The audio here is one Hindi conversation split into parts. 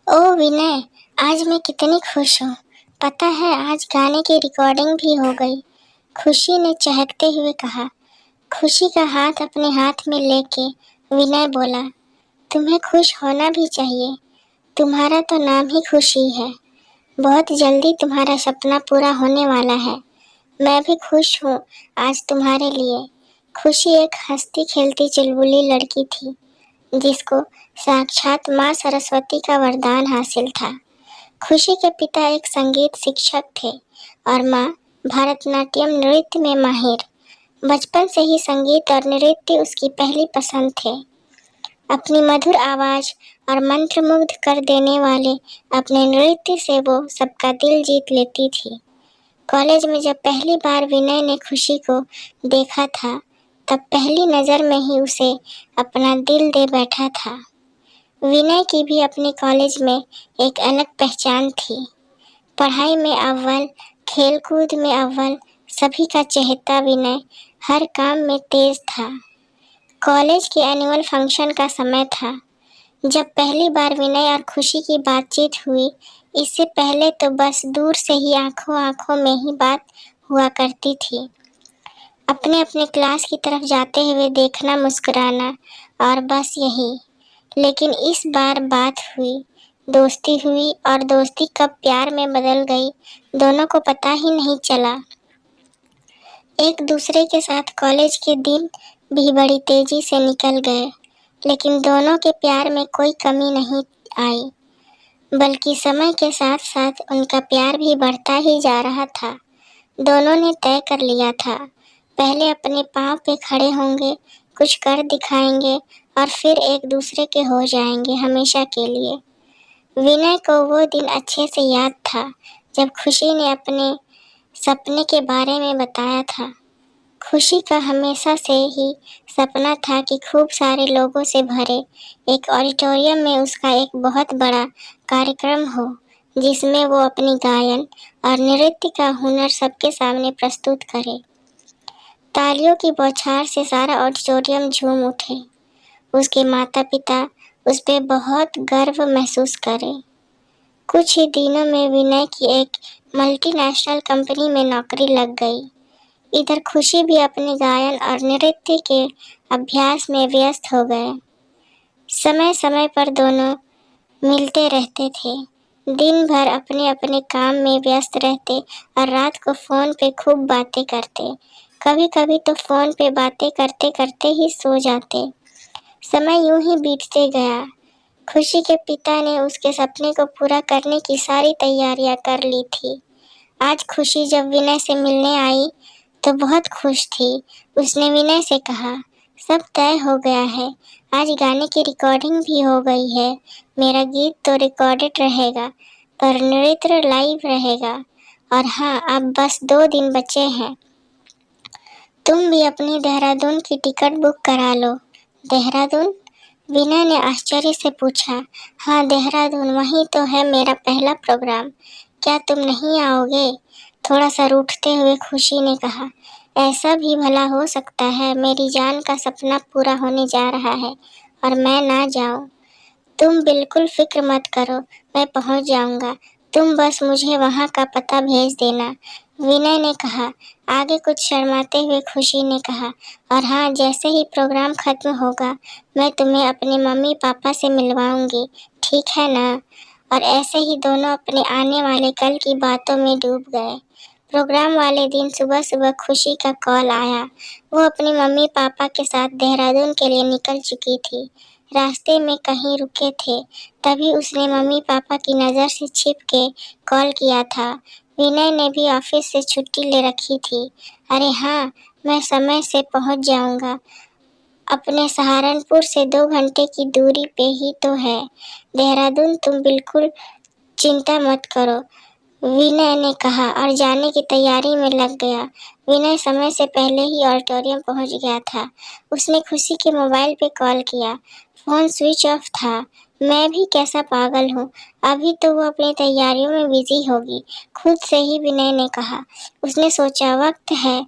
ओ विनय, आज मैं कितनी खुश हूँ। पता है आज गाने की रिकॉर्डिंग भी हो गई। खुशी ने चहकते हुए कहा। खुशी का हाथ अपने हाथ में लेके विनय बोला, तुम्हें खुश होना भी चाहिए। तुम्हारा तो नाम ही खुशी है। बहुत जल्दी तुम्हारा सपना पूरा होने वाला है। मैं भी खुश हूँ आज तुम्हारे लिए। खुशी एक हंसती खेलती चुलबुली लड़की थी जिसको साक्षात माँ सरस्वती का वरदान हासिल था। खुशी के पिता एक संगीत शिक्षक थे और माँ भरतनाट्यम नृत्य में माहिर। बचपन से ही संगीत और नृत्य उसकी पहली पसंद थे। अपनी मधुर आवाज और मंत्रमुग्ध कर देने वाले अपने नृत्य से वो सबका दिल जीत लेती थी। कॉलेज में जब पहली बार विनय ने खुशी को देखा था, तब पहली नज़र में ही उसे अपना दिल दे बैठा था। विनय की भी अपने कॉलेज में एक अलग पहचान थी। पढ़ाई में अव्वल, खेलकूद में अव्वल, सभी का चहेता विनय हर काम में तेज था। कॉलेज के एनुअल फंक्शन का समय था जब पहली बार विनय और खुशी की बातचीत हुई। इससे पहले तो बस दूर से ही आंखों आंखों में ही बात हुआ करती थी। अपने अपने क्लास की तरफ जाते हुए देखना, मुस्कुराना और बस यही। लेकिन इस बार बात हुई, दोस्ती हुई और दोस्ती कब प्यार में बदल गई, दोनों को पता ही नहीं चला। एक दूसरे के साथ कॉलेज के दिन भी बड़ी तेजी से निकल गए, लेकिन दोनों के प्यार में कोई कमी नहीं आई, बल्कि समय के साथ साथ उनका प्यार भी बढ़ता ही जा रहा था। दोनों ने तय कर लिया था, पहले अपने पाँव पे खड़े होंगे, कुछ कर दिखाएंगे और फिर एक दूसरे के हो जाएंगे हमेशा के लिए। विनय को वो दिन अच्छे से याद था जब खुशी ने अपने सपने के बारे में बताया था। खुशी का हमेशा से ही सपना था कि खूब सारे लोगों से भरे एक ऑडिटोरियम में उसका एक बहुत बड़ा कार्यक्रम हो, जिसमें वो अपनी गायन और नृत्य का हुनर सबके सामने प्रस्तुत करे। तालियों की बौछार से सारा ऑडिटोरियम झूम उठे। उसके माता पिता उस पे बहुत गर्व महसूस करें। कुछ ही दिनों में विनय की एक मल्टीनेशनल कंपनी में नौकरी लग गई। इधर खुशी भी अपने गायन और नृत्य के अभ्यास में व्यस्त हो गए। समय समय पर दोनों मिलते रहते थे। दिन भर अपने अपने काम में व्यस्त रहते और रात को फ़ोन पे खूब बातें करते। कभी कभी तो फ़ोन पे बातें करते करते ही सो जाते। समय यूं ही बीतते गया। खुशी के पिता ने उसके सपने को पूरा करने की सारी तैयारियां कर ली थी। आज खुशी जब विनय से मिलने आई तो बहुत खुश थी। उसने विनय से कहा, सब तय हो गया है, आज गाने की रिकॉर्डिंग भी हो गई है। मेरा गीत तो रिकॉर्डेड रहेगा, पर नृत्य लाइव रहेगा। और हाँ, अब बस 2 दिन बचे हैं। तुम भी अपनी देहरादून की टिकट बुक करा लो। देहरादून? विनय ने आश्चर्य से पूछा। हाँ, देहरादून, वहीं तो है मेरा पहला प्रोग्राम। क्या तुम नहीं आओगे? थोड़ा सा रूठते हुए खुशी ने कहा। ऐसा भी भला हो सकता है, मेरी जान का सपना पूरा होने जा रहा है और मैं ना जाऊं। तुम बिल्कुल फिक्र मत करो, मैं पहुंच जाऊंगा। तुम बस मुझे वहां का पता भेज देना, विनय ने कहा। आगे कुछ शर्माते हुए खुशी ने कहा, और हाँ, जैसे ही प्रोग्राम खत्म होगा मैं तुम्हें अपने मम्मी पापा से मिलवाऊंगी, ठीक है ना? और ऐसे ही दोनों अपने आने वाले कल की बातों में डूब गए। प्रोग्राम वाले दिन सुबह सुबह खुशी का कॉल आया। वो अपनी मम्मी पापा के साथ देहरादून के लिए निकल चुकी थी। रास्ते में कहीं रुके थे, तभी उसने मम्मी पापा की नज़र से छिप के कॉल किया था। विनय ने भी ऑफिस से छुट्टी ले रखी थी। अरे हाँ, मैं समय से पहुंच जाऊंगा। अपने सहारनपुर से 2 घंटे की दूरी पे ही तो है देहरादून, तुम बिल्कुल चिंता मत करो, विनय ने कहा और जाने की तैयारी में लग गया। विनय समय से पहले ही ऑडिटोरियम पहुंच गया था। उसने खुशी के मोबाइल पे कॉल किया। फ़ोन स्विच ऑफ था। मैं भी कैसा पागल हूँ, अभी तो वो अपनी तैयारियों में बिजी होगी, खुद से ही विनय ने कहा। उसने सोचा, वक्त है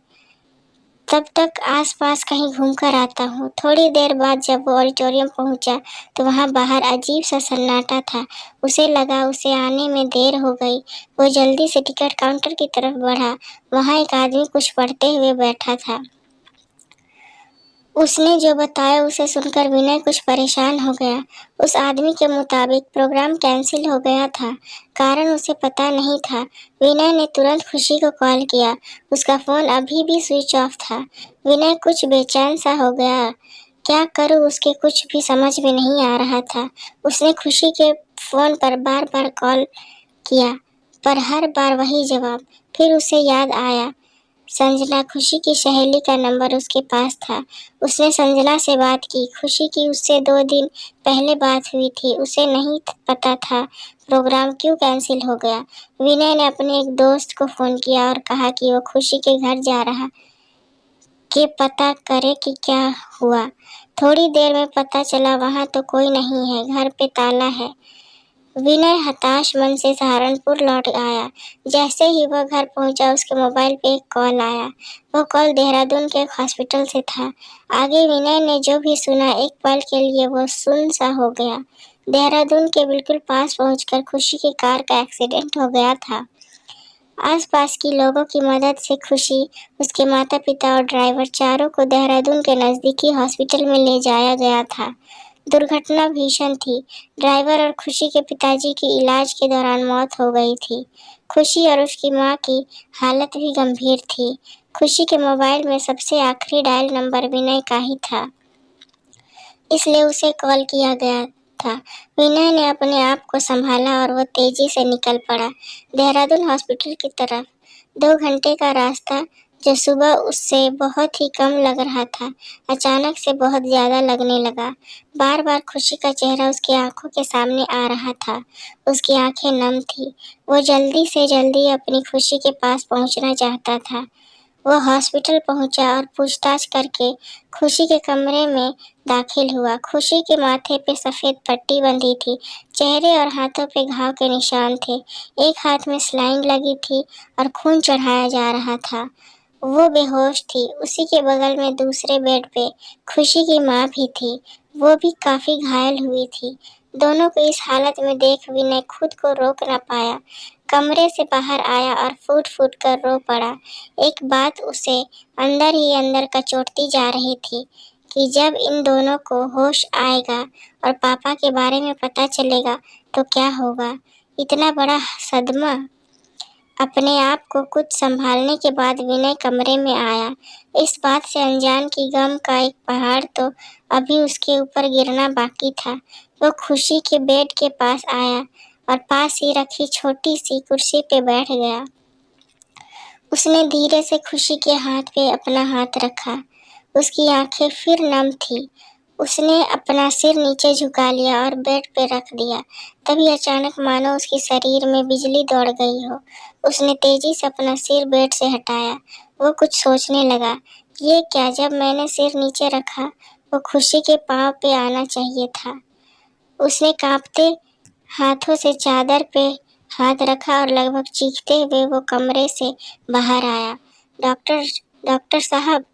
तब तक आसपास कहीं घूमकर आता हूँ। थोड़ी देर बाद जब वो ऑडिटोरियम पहुंचा तो वहां बाहर अजीब सा सन्नाटा था। उसे लगा उसे आने में देर हो गई। वो जल्दी से टिकट काउंटर की तरफ बढ़ा। वहां एक आदमी कुछ पढ़ते हुए बैठा था। उसने जो बताया उसे सुनकर विनय कुछ परेशान हो गया। उस आदमी के मुताबिक प्रोग्राम कैंसिल हो गया था। कारण उसे पता नहीं था। विनय ने तुरंत खुशी को कॉल किया। उसका फोन अभी भी स्विच ऑफ था। विनय कुछ बेचैन सा हो गया। क्या करूं, उसके कुछ भी समझ में नहीं आ रहा था। उसने खुशी के फोन पर बार बार कॉल किया, पर हर बार वही जवाब। फिर उसे याद आया, संजना खुशी की सहेली का नंबर उसके पास था। उसने संजना से बात की। खुशी की उससे 2 दिन पहले बात हुई थी। उसे नहीं पता था प्रोग्राम क्यों कैंसिल हो गया। विनय ने अपने एक दोस्त को फोन किया और कहा कि वो खुशी के घर जा रहा के पता करे कि क्या हुआ। थोड़ी देर में पता चला वहां तो कोई नहीं है, घर पे ताला है। विनय हताश मन से सहारनपुर लौट आया। जैसे ही वह घर पहुंचा उसके मोबाइल पे एक कॉल आया। वो कॉल देहरादून के एक हॉस्पिटल से था। आगे विनय ने जो भी सुना, एक पल के लिए वो सुन्न सा हो गया। देहरादून के बिल्कुल पास पहुंचकर खुशी की कार का एक्सीडेंट हो गया था। आसपास की लोगों की मदद से खुशी, उसके माता पिता और ड्राइवर चारों को देहरादून के नजदीकी हॉस्पिटल में ले जाया गया था। दुर्घटना भीषण थी। ड्राइवर और खुशी के पिताजी की इलाज के दौरान मौत हो गई थी। खुशी और उसकी मां की हालत भी गंभीर थी। खुशी के मोबाइल में सबसे आखिरी डायल नंबर विनय का ही था, इसलिए उसे कॉल किया गया था। विनय ने अपने आप को संभाला और वो तेजी से निकल पड़ा देहरादून हॉस्पिटल की तरफ। 2 घंटे का रास्ता जो सुबह उससे बहुत ही कम लग रहा था, अचानक से बहुत ज्यादा लगने लगा। बार बार खुशी का चेहरा उसकी आंखों के सामने आ रहा था। उसकी आंखें नम थी। वो जल्दी से जल्दी अपनी खुशी के पास पहुंचना चाहता था। वो हॉस्पिटल पहुंचा और पूछताछ करके खुशी के कमरे में दाखिल हुआ। खुशी के माथे पे सफेद पट्टी बंधी थी। चेहरे और हाथों पे घाव के निशान थे। एक हाथ में स्लाइन लगी थी और खून चढ़ाया जा रहा था। वो बेहोश थी। उसी के बगल में दूसरे बेड पे खुशी की माँ भी थी। वो भी काफी घायल हुई थी। दोनों को इस हालत में देख विनय खुद को रोक न पाया। कमरे से बाहर आया और फूट फूट कर रो पड़ा। एक बात उसे अंदर ही अंदर कचोटती जा रही थी कि जब इन दोनों को होश आएगा और पापा के बारे में पता चलेगा तो क्या होगा। इतना बड़ा सदमा। अपने आप को कुछ संभालने के बाद विनय कमरे में आया। इस बात से अनजान कि गम का एक पहाड़ तो अभी उसके ऊपर गिरना बाकी था। वो खुशी के बेड के पास आया और पास ही रखी छोटी सी कुर्सी पे बैठ गया। उसने धीरे से खुशी के हाथ पे अपना हाथ रखा। उसकी आंखें फिर नम थी। उसने अपना सिर नीचे झुका लिया और बेड पे रख दिया। तभी अचानक मानो उसके शरीर में बिजली दौड़ गई हो। उसने तेजी से अपना सिर बेड से हटाया। वो कुछ सोचने लगा, ये क्या, जब मैंने सिर नीचे रखा वो खुशी के पाँव पे आना चाहिए था। उसने कांपते हाथों से चादर पे हाथ रखा और लगभग चीखते हुए वो कमरे से बाहर आया। डॉक्टर डॉक्टर साहब।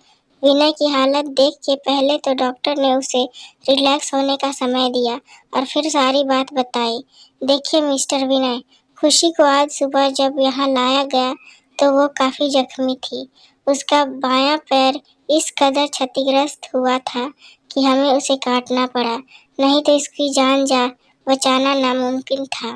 विनय की हालत देख के पहले तो डॉक्टर ने उसे रिलैक्स होने का समय दिया और फिर सारी बात बताई। देखिए मिस्टर विनय, खुशी को आज सुबह जब यहाँ लाया गया तो वो काफी जख्मी थी। उसका बायां पैर इस कदर क्षतिग्रस्त हुआ था कि हमें उसे काटना पड़ा, नहीं तो इसकी जान बचाना नामुमकिन था।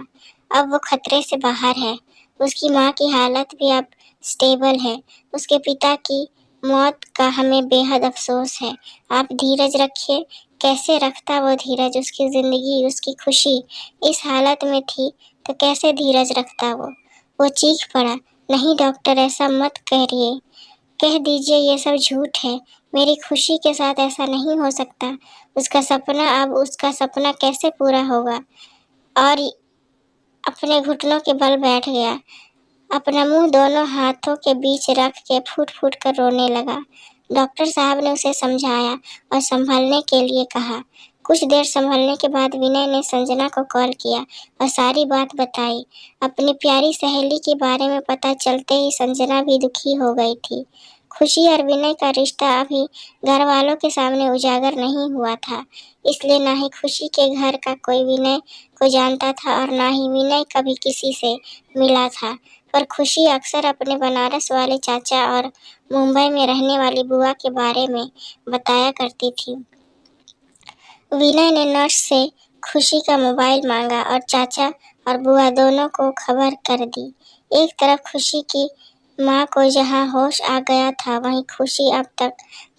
अब वो खतरे से बाहर है। उसकी माँ की हालत भी अब स्टेबल है। उसके पिता की मौत का हमें बेहद अफसोस है। आप धीरज रखिए। कैसे रखता वो धीरज, उसकी जिंदगी, उसकी खुशी इस हालत में थी तो कैसे धीरज रखता वो चीख पड़ा। नहीं डॉक्टर, ऐसा मत करिए, कह दीजिए ये सब झूठ है। मेरी खुशी के साथ ऐसा नहीं हो सकता। उसका सपना कैसे पूरा होगा। और अपने घुटनों के बल बैठ गया। अपना मुंह दोनों हाथों के बीच रख के फूट फूट कर रोने लगा। डॉक्टर साहब ने उसे समझाया और संभलने के लिए कहा। कुछ देर संभलने के बाद विनय ने संजना को कॉल किया और सारी बात बताई। अपनी प्यारी सहेली के बारे में पता चलते ही संजना भी दुखी हो गई थी। खुशी और विनय का रिश्ता अभी घर वालों के सामने उजागर नहीं हुआ था, इसलिए ना ही खुशी के घर का कोई विनय को जानता था और ना ही विनय कभी किसी से मिला था। पर खुशी अक्सर अपने बनारस वाले चाचा और मुंबई में रहने वाली बुआ के बारे में बताया करती थी। विनय ने नर्स से खुशी का मोबाइल मांगा और चाचा और बुआ दोनों को खबर कर दी। एक तरफ खुशी की माँ को जहाँ होश आ गया था, वहीं खुशी अब तक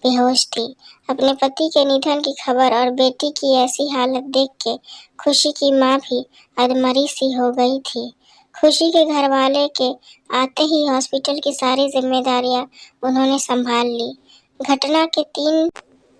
बेहोश थी। अपने पति के निधन की खबर और बेटी की ऐसी हालत देख के खुशी की माँ भी अधमरी सी हो गई थी। खुशी के घर वाले के आते ही हॉस्पिटल की सारी जिम्मेदारियां उन्होंने संभाल ली। घटना के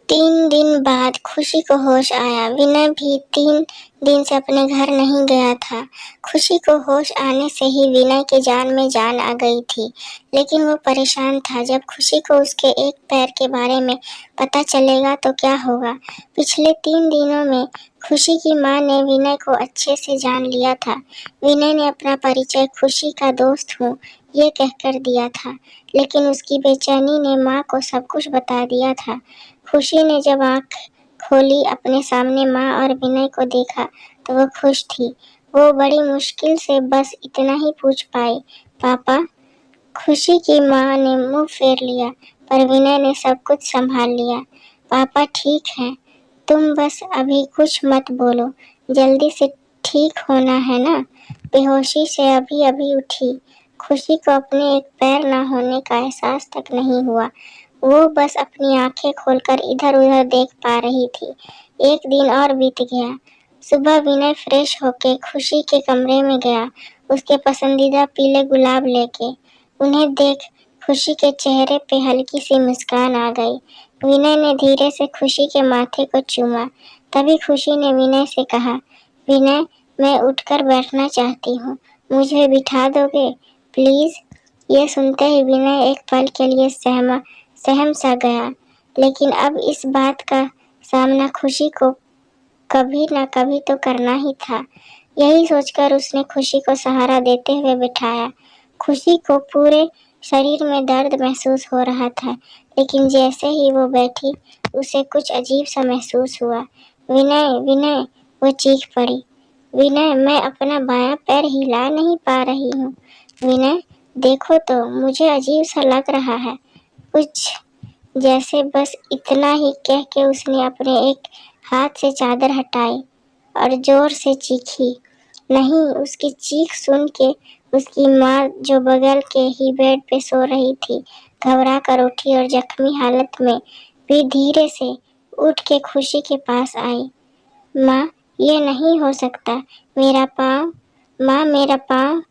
तीन दिन बाद खुशी को होश आया। विनय भी 3 दिन से अपने घर नहीं गया था। खुशी को होश आने से ही विनय की जान में जान आ गई थी, लेकिन वो परेशान था। जब खुशी को उसके एक पैर के बारे में पता चलेगा तो क्या होगा। पिछले 3 दिनों में खुशी की माँ ने विनय को अच्छे से जान लिया था। विनय ने अपना परिचय खुशी का दोस्त हूँ ये कहकर दिया था, लेकिन उसकी बेचैनी ने माँ को सब कुछ बता दिया था। खुशी ने जब आँख खोली, अपने सामने माँ और विनय को देखा तो वो खुश थी। वो बड़ी मुश्किल से बस इतना ही पूछ पाई, पापा। खुशी की माँ ने मुंह फेर लिया, पर विनय ने सब कुछ संभाल लिया। पापा ठीक है, तुम बस अभी कुछ मत बोलो, जल्दी से ठीक होना है ना। बेहोशी से अभी अभी उठी खुशी को अपने एक पैर ना होने का एहसास तक नहीं हुआ। वो बस अपनी आंखें खोलकर इधर उधर देख पा रही थी। एक दिन और बीत गया। सुबह विनय फ्रेश होके खुशी के कमरे में गया, उसके पसंदीदा पीले गुलाब लेके। उन्हें देख खुशी के चेहरे पे हल्की सी मुस्कान आ गई। विनय ने धीरे से खुशी के माथे को चूमा। तभी खुशी ने विनय से कहा, विनय, मैं उठकर बैठना चाहती हूँ, मुझे बिठा दोगे प्लीज। ये सुनते ही विनय एक पल के लिए सहम सा गया, लेकिन अब इस बात का सामना खुशी को कभी ना कभी तो करना ही था। यही सोचकर उसने खुशी को सहारा देते हुए बिठाया। खुशी को पूरे शरीर में दर्द महसूस हो रहा था, लेकिन जैसे ही वो बैठी उसे कुछ अजीब सा महसूस हुआ। विनय, विनय, वो चीख पड़ी। विनय, मैं अपना बायां पैर हिला नहीं पा रही हूँ। विनय, देखो तो, मुझे अजीब सा लग रहा है कुछ। जैसे बस इतना ही कह के उसने अपने एक हाथ से चादर हटाई और जोर से चीखी। नहीं, उसकी चीख सुन के उसकी माँ, जो बगल के ही बेड पे सो रही थी, घबरा कर उठी और जख्मी हालत में भी धीरे से उठ के खुशी के पास आई। माँ, ये नहीं हो सकता, मेरा पाँव, माँ मेरा पाँव,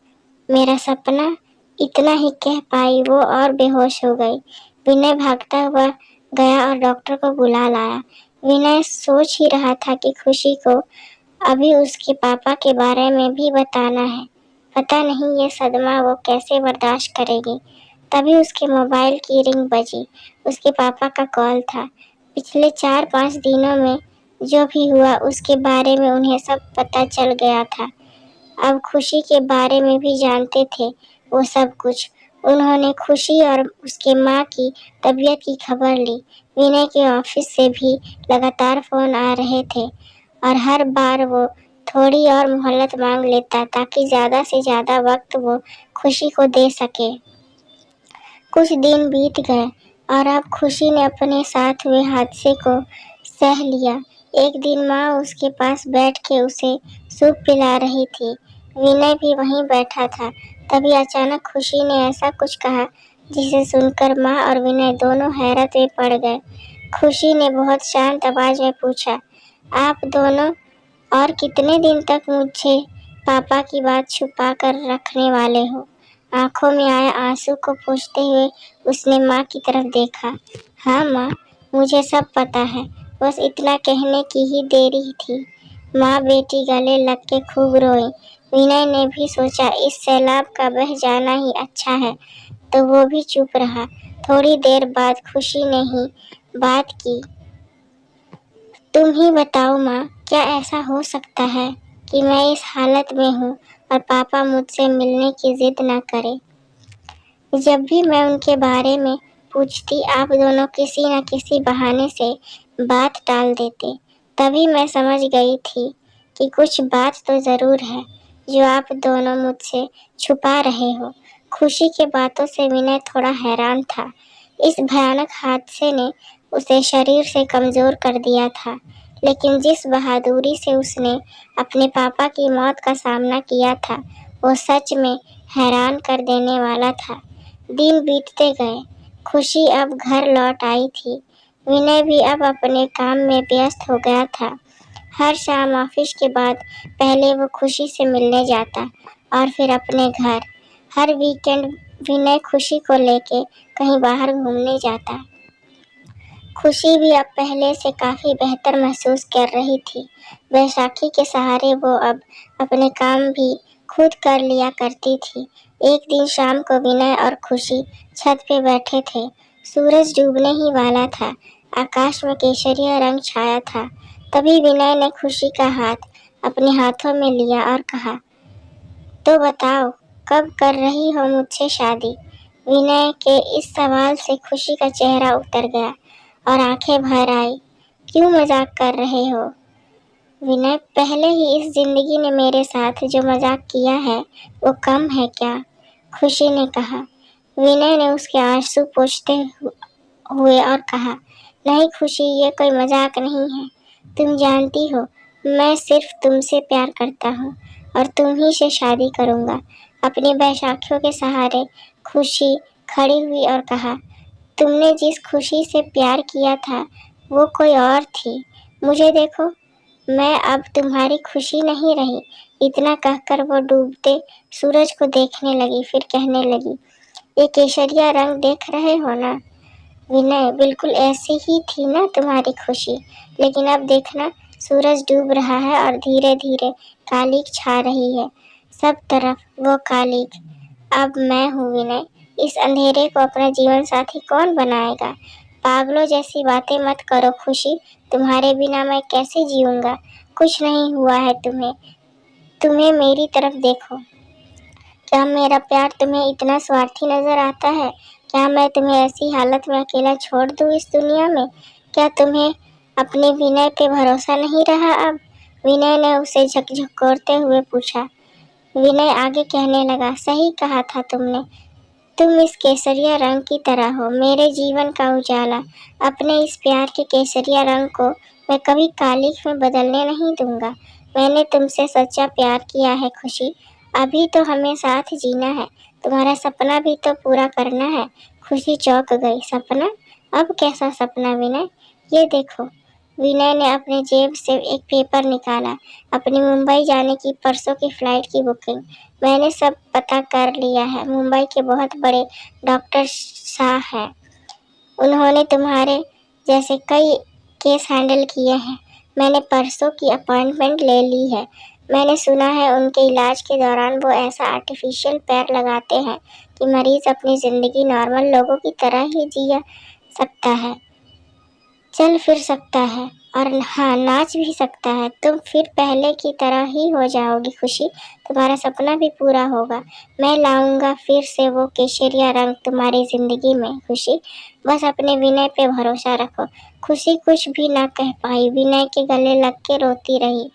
मेरा सपना। इतना ही कह पाई वो और बेहोश हो गई। विनय भागता हुआ गया और डॉक्टर को बुला लाया। विनय सोच ही रहा था कि खुशी को अभी उसके पापा के बारे में भी बताना है। पता नहीं ये सदमा वो कैसे बर्दाश्त करेगी। तभी उसके मोबाइल की रिंग बजी। उसके पापा का कॉल था। पिछले 4-5 दिनों में जो भी हुआ उसके बारे में उन्हें सब पता चल गया था। अब खुशी के बारे में भी जानते थे वो सब कुछ। उन्होंने खुशी और उसके माँ की तबीयत की खबर ली। विनय के ऑफिस से भी लगातार फोन आ रहे थे और हर बार वो थोड़ी और मोहलत मांग लेता ताकि ज़्यादा से ज़्यादा वक्त वो खुशी को दे सके। कुछ दिन बीत गए और अब खुशी ने अपने साथ हुए हादसे को सह लिया। एक दिन माँ उसके पास बैठ के उसे सूप पिला रही थी। विनय भी वहीं बैठा था। तभी अचानक खुशी ने ऐसा कुछ कहा जिसे सुनकर माँ और विनय दोनों हैरत में पड़ गए। खुशी ने बहुत शांत आवाज में पूछा, आप दोनों और कितने दिन तक मुझे पापा की बात छुपा कर रखने वाले हो? आंखों में आए आंसू को पोंछते हुए उसने माँ की तरफ देखा। हाँ माँ, मुझे सब पता है, बस इतना कहने की ही देरी थी। माँ बेटी गले लग के खूब रोई। विनय ने भी सोचा इस सैलाब का बह जाना ही अच्छा है, तो वो भी चुप रहा। थोड़ी देर बाद खुशी ने ही बात की, तुम ही बताओ माँ, क्या ऐसा हो सकता है कि मैं इस हालत में हूँ और पापा मुझसे मिलने की जिद ना करे। जब भी मैं उनके बारे में पूछती आप दोनों किसी न किसी बहाने से बात टाल देते। तभी मैं समझ गई थी कि कुछ बात तो ज़रूर है जो आप दोनों मुझसे छुपा रहे हो। खुशी के बातों से विनय थोड़ा हैरान था। इस भयानक हादसे ने उसे शरीर से कमज़ोर कर दिया था, लेकिन जिस बहादुरी से उसने अपने पापा की मौत का सामना किया था, वो सच में हैरान कर देने वाला था। दिन बीतते गए। खुशी अब घर लौट आई थी। विनय भी अब अपने काम में व्यस्त हो गया था। हर शाम ऑफिस के बाद पहले वो खुशी से मिलने जाता और फिर अपने घर। हर वीकेंड विनय खुशी को लेके कहीं बाहर घूमने जाता। खुशी भी अब पहले से काफ़ी बेहतर महसूस कर रही थी। बैसाखी के सहारे वो अब अपने काम भी खुद कर लिया करती थी। एक दिन शाम को विनय और खुशी छत पे बैठे थे। सूरज डूबने ही वाला था। आकाश में केसरिया रंग छाया था। तभी विनय ने खुशी का हाथ अपने हाथों में लिया और कहा, तो बताओ, कब कर रही हो मुझसे शादी? विनय के इस सवाल से खुशी का चेहरा उतर गया और आंखें भर आई। क्यों मजाक कर रहे हो विनय? पहले ही इस जिंदगी ने मेरे साथ जो मजाक किया है वो कम है क्या? खुशी ने कहा। विनय ने उसके आंसू पोंछते हुए और कहा, नहीं खुशी, ये कोई मजाक नहीं है। तुम जानती हो मैं सिर्फ तुमसे प्यार करता हूँ और तुम ही से शादी करूँगा। अपनी बैसाखियों के सहारे खुशी खड़ी हुई और कहा, तुमने जिस खुशी से प्यार किया था वो कोई और थी। मुझे देखो, मैं अब तुम्हारी खुशी नहीं रही। इतना कहकर वो डूबते सूरज को देखने लगी, फिर कहने लगी, ये केसरिया रंग देख रहे हो ना विनय, बिल्कुल ऐसी ही थी ना तुम्हारी खुशी। लेकिन अब देखना, सूरज डूब रहा है और धीरे धीरे कालिक छा रही है सब तरफ। वो कालिक अब मैं हूँ विनय। इस अंधेरे को अपना जीवन साथी कौन बनाएगा? पागलों जैसी बातें मत करो खुशी, तुम्हारे बिना मैं कैसे जीऊँगा? कुछ नहीं हुआ है तुम्हें। तुम्हें मेरी तरफ देखो। क्या मेरा प्यार तुम्हें इतना स्वार्थी नजर आता है? क्या मैं तुम्हें ऐसी हालत में अकेला छोड़ दूँ इस दुनिया में? क्या तुम्हें अपने विनय पे भरोसा नहीं रहा अब? विनय ने उसे झकझोरते हुए पूछा। विनय आगे कहने लगा, सही कहा था तुमने। तुम इस केसरिया रंग की तरह हो, मेरे जीवन का उजाला। अपने इस प्यार के केसरिया रंग को मैं कभी कालिख में बदलने नहीं दूंगा। मैंने तुमसे सच्चा प्यार किया है खुशी। अभी तो हमें साथ जीना है। तुम्हारा सपना भी तो पूरा करना है। खुशी चौंक गई। सपना? अब कैसा सपना विनय? ये देखो। विनय ने अपने जेब से एक पेपर निकाला। अपनी मुंबई जाने की परसों की फ्लाइट की बुकिंग मैंने सब पता कर लिया है। मुंबई के बहुत बड़े डॉक्टर शाह हैं। उन्होंने तुम्हारे जैसे कई केस हैंडल किए हैं। मैंने परसों की अपॉइंटमेंट ले ली है। मैंने सुना है उनके इलाज के दौरान वो ऐसा आर्टिफिशियल पैर लगाते हैं कि मरीज अपनी ज़िंदगी नॉर्मल लोगों की तरह ही जी सकता है, चल फिर सकता है और हाँ, नाच भी सकता है। तुम फिर पहले की तरह ही हो जाओगी खुशी। तुम्हारा सपना भी पूरा होगा। मैं लाऊंगा फिर से वो केसरिया रंग तुम्हारी जिंदगी में खुशी। बस अपने विनय पे भरोसा रखो। खुशी कुछ भी ना कह पाई, विनय के गले लग के रोती रही।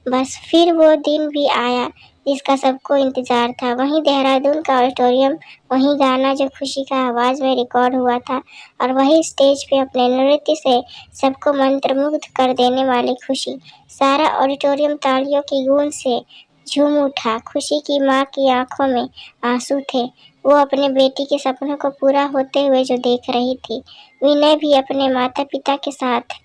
बस फिर वो दिन भी आया जिसका सबको इंतजार था। वहीं देहरादून का ऑडिटोरियम, वहीं गाना जो खुशी का आवाज़ में रिकॉर्ड हुआ था और वही स्टेज पे अपने नृत्य से सबको मंत्रमुग्ध कर देने वाली खुशी। सारा ऑडिटोरियम तालियों की गूंज से झूम उठा। खुशी की माँ की आंखों में आंसू थे। वो अपने बेटी के सपनों को पूरा होते हुए जो देख रही थी। विनय भी अपने माता पिता के साथ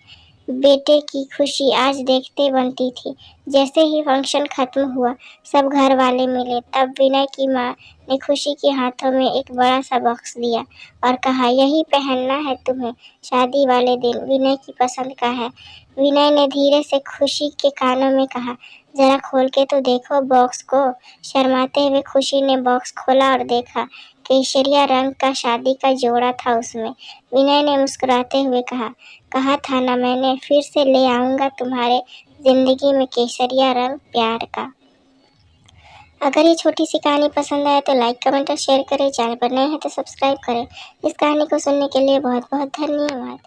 बेटे की खुशी आज देखते बनती थी। जैसे ही फंक्शन खत्म हुआ, सब घर वाले मिले। तब विनय की माँ ने खुशी के हाथों में एक बड़ा सा बॉक्स दिया और कहा, यही पहनना है तुम्हें शादी वाले दिन, विनय की पसंद का है। विनय ने धीरे से खुशी के कानों में कहा, जरा खोल के तो देखो बॉक्स को। शर्माते हुए खुशी ने बॉक्स खोला और देखा, केसरिया रंग का शादी का जोड़ा था उसमें। विनय ने मुस्कुराते हुए कहा था ना मैंने, फिर से ले आऊंगा तुम्हारे जिंदगी में केसरिया रंग प्यार का। अगर ये छोटी सी कहानी पसंद आए तो लाइक कमेंट और शेयर करें। चैनल पर नए हैं तो सब्सक्राइब करें। इस कहानी को सुनने के लिए बहुत बहुत धन्यवाद।